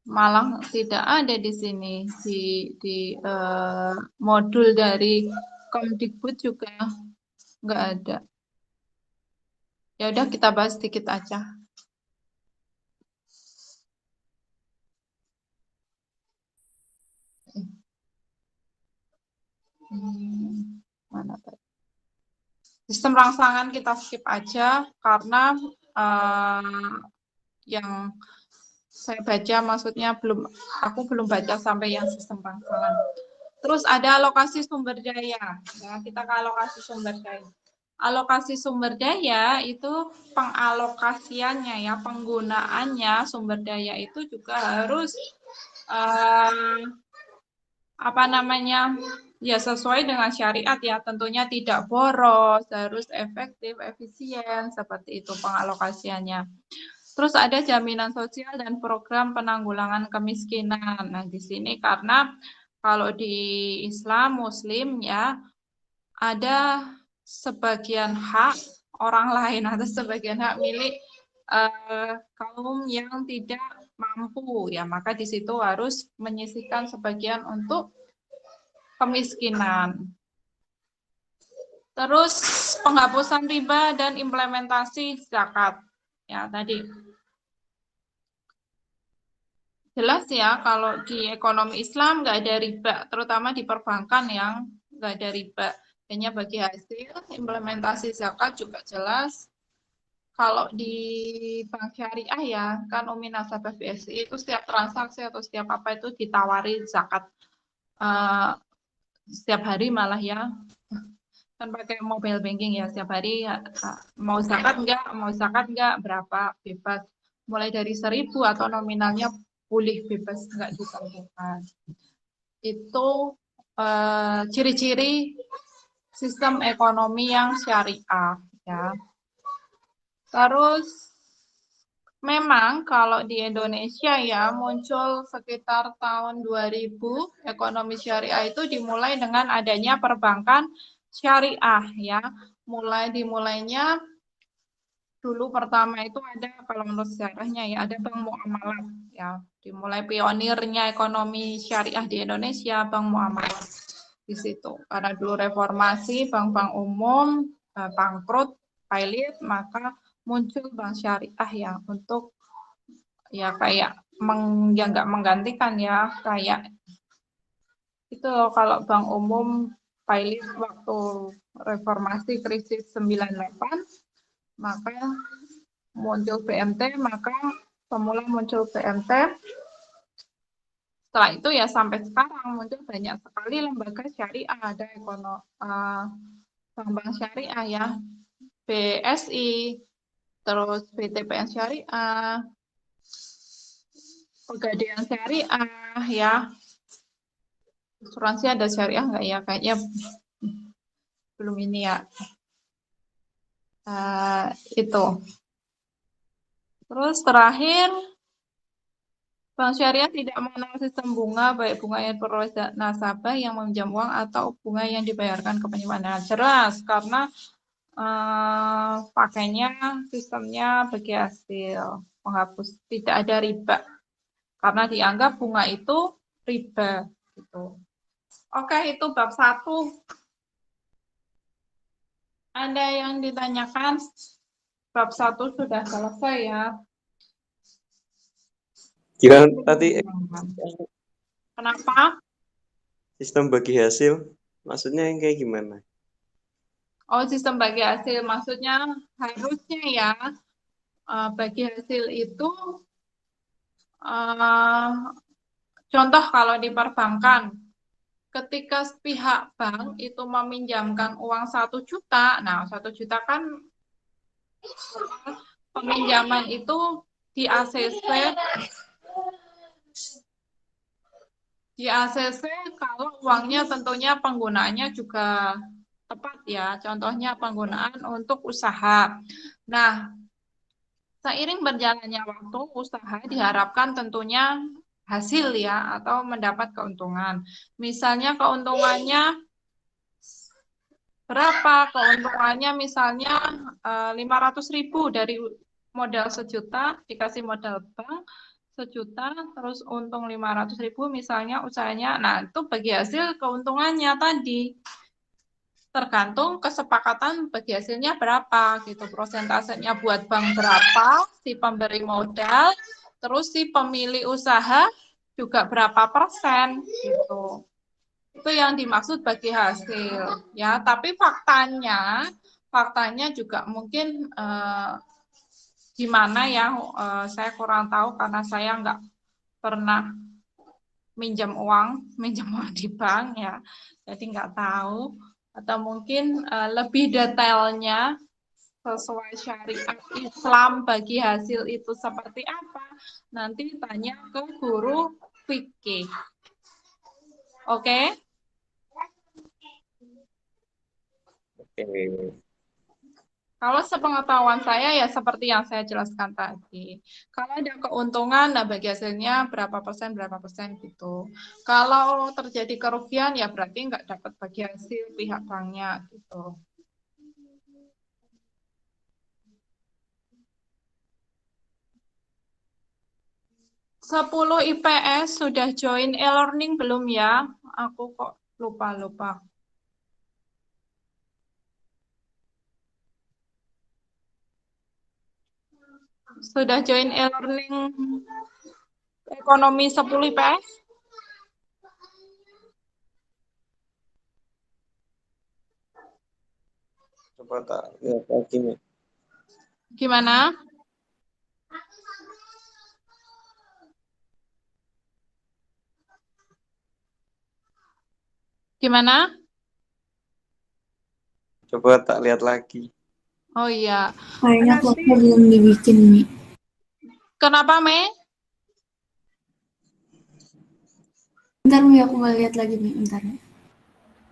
Malah tidak ada di sini di modul dari Kemdikbud juga nggak ada. Ya udah kita bahas sedikit aja. Mana tadi? Sistem rangsangan kita skip aja karena yang saya baca maksudnya aku belum baca sampai yang sistem rangsangan. Terus ada alokasi sumber daya. Ya, kita ke alokasi sumber daya. Alokasi sumber daya itu pengalokasiannya ya, penggunaannya sumber daya itu juga harus ya sesuai dengan syariat ya, tentunya tidak boros, harus efektif, efisien, seperti itu pengalokasiannya. Terus ada jaminan sosial dan program penanggulangan kemiskinan. Nah, di sini karena kalau di Islam Muslim ya ada sebagian hak orang lain atau sebagian hak milik kaum yang tidak mampu ya, maka di situ harus menyisihkan sebagian untuk kemiskinan. Terus penghapusan riba dan implementasi zakat. Ya, tadi. Jelas ya, kalau di ekonomi Islam nggak ada riba, terutama di perbankan yang nggak ada riba. Hanya bagi hasil, implementasi zakat juga jelas. Kalau di bank syariah ya, kan Umi Nasabah BSI itu setiap transaksi atau setiap apa itu ditawari zakat. Setiap hari malah ya, kan pakai mobile banking ya, setiap hari mau zakat enggak, berapa, bebas. Mulai dari 1.000 atau nominalnya pulih bebas, enggak ditentukan. Itu ciri-ciri sistem ekonomi yang syariah ya. Terus memang kalau di Indonesia ya muncul sekitar tahun 2000 ekonomi syariah itu dimulai dengan adanya perbankan syariah ya. Dimulainya dulu pertama itu ada, kalau menurut sejarahnya ya, ada Bank Muamalat ya. Dimulai pionirnya ekonomi syariah di Indonesia Bank Muamalat di situ. Karena dulu reformasi, bank-bank umum bangkrut, pailit, maka muncul bank syariah ya untuk ya kayak ya nggak menggantikan ya, kayak itu kalau bank umum pailit waktu reformasi krisis 98, maka muncul BMT, maka semula muncul BMT. Setelah itu ya sampai sekarang muncul banyak sekali lembaga syariah, ada bank-bank syariah ya, BSI, terus BTPN syariah, Pegadaian syariah ya. Asuransi ada syariah nggak ya? Kayaknya belum ini ya. Itu. Terus terakhir Bank syariah tidak mengenal sistem bunga, baik bunga yang diperoleh nasabah yang meminjam uang atau bunga yang dibayarkan ke penyimpanan. Jelas, karena pakainya sistemnya bagi hasil menghapus, tidak ada riba. Karena dianggap bunga itu riba. Gitu. Oke, itu bab 1. Ada yang ditanyakan? Bab 1 sudah selesai ya. Kira tadi Kenapa? sistem bagi hasil, maksudnya yang kayak gimana? Oh, sistem bagi hasil maksudnya harusnya ya bagi hasil itu contoh kalau di perbankan, ketika pihak bank itu meminjamkan uang 1 juta, nah 1 juta kan peminjaman itu di ACC kalau uangnya tentunya penggunaannya juga tepat ya, contohnya penggunaan untuk usaha. Nah, seiring berjalannya waktu, usaha diharapkan tentunya hasil ya, atau mendapat keuntungan. Misalnya keuntungannya berapa? Keuntungannya misalnya 500.000 dari modal 1 juta, dikasih modal bank 1 juta, terus untung 500.000 misalnya usahanya. Nah, itu bagi hasil keuntungannya tadi. Tergantung kesepakatan bagi hasilnya berapa gitu. Prosentasenya buat bank berapa, si pemberi modal, terus si pemilik usaha juga berapa persen gitu. Itu yang dimaksud bagi hasil ya. Tapi faktanya juga mungkin gimana ya, saya kurang tahu karena saya nggak pernah minjam uang di bank ya, jadi nggak tahu. Atau mungkin lebih detailnya sesuai syariat Islam bagi hasil itu seperti apa, nanti tanya ke guru fikih. Oke? Kalau sepengetahuan saya ya seperti yang saya jelaskan tadi. Kalau ada keuntungan, nah bagi hasilnya berapa persen gitu. Kalau terjadi kerugian ya berarti nggak dapat bagi hasil pihak banknya gitu. Sepuluh IPS sudah join e-learning belum ya? Aku kok lupa. Sudah join e-learning ekonomi 10 IPS? Coba tak lihat lagi nih. Gimana? Gimana? Coba tak lihat lagi. Oh iya. Kayaknya Nanti- vlognya belum dibikin, Mi. Kenapa, Mei? Bentar, Mi, aku mau lihat lagi, Mi. Bentar, Mi.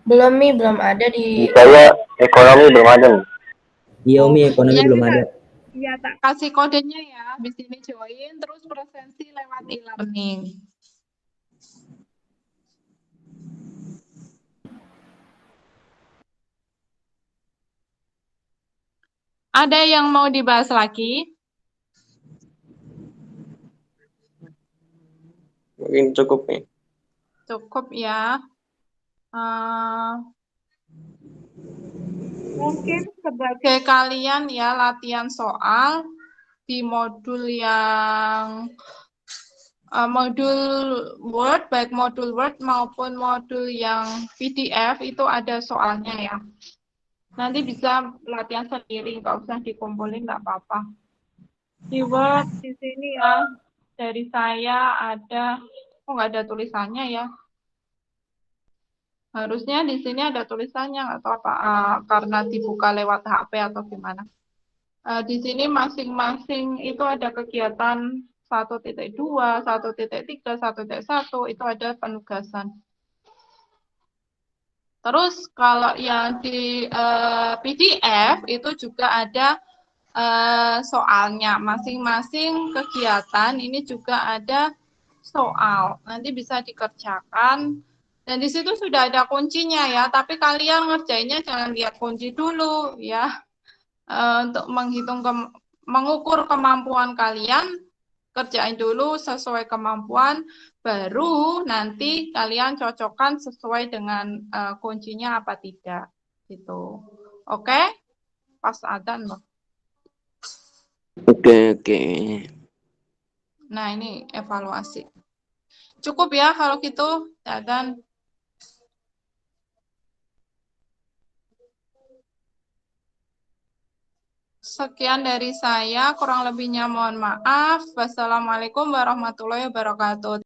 Belum, Mi, belum ada Di di... saya ekonomi belum ada nih. Iya Umi, ekonomi Iya, belum bisa. ada. Iya, tak kasih kodenya ya. Habis ini join, terus presensi lewat e-learning. Ada yang mau dibahas lagi? Mungkin cukup nih. Cukup ya. Mungkin sebagai kalian ya latihan soal di modul yang modul Word, baik modul Word maupun modul yang PDF itu ada soalnya ya. Nanti bisa latihan sendiri, nggak usah dikumpulin, nggak apa-apa. Di Word di sini ya, dari saya ada, nggak ada tulisannya ya. Harusnya di sini ada tulisannya, nggak tahu apa, karena dibuka lewat HP atau gimana. Di sini masing-masing itu ada kegiatan 1.2, 1.3, 1.1, itu ada penugasan. Terus kalau yang di PDF itu juga ada soalnya. Masing-masing kegiatan ini juga ada soal. Nanti bisa dikerjakan. Dan di situ sudah ada kuncinya ya, tapi kalian ngerjainnya jangan lihat kunci dulu ya. Untuk mengukur kemampuan kalian, kerjain dulu sesuai kemampuan, baru nanti kalian cocokkan sesuai dengan kuncinya apa tidak gitu. Oke? Pas adzan loh. Oke. Nah, ini evaluasi. Cukup ya kalau gitu, dan sekian dari saya, kurang lebihnya mohon maaf. Wassalamualaikum warahmatullahi wabarakatuh.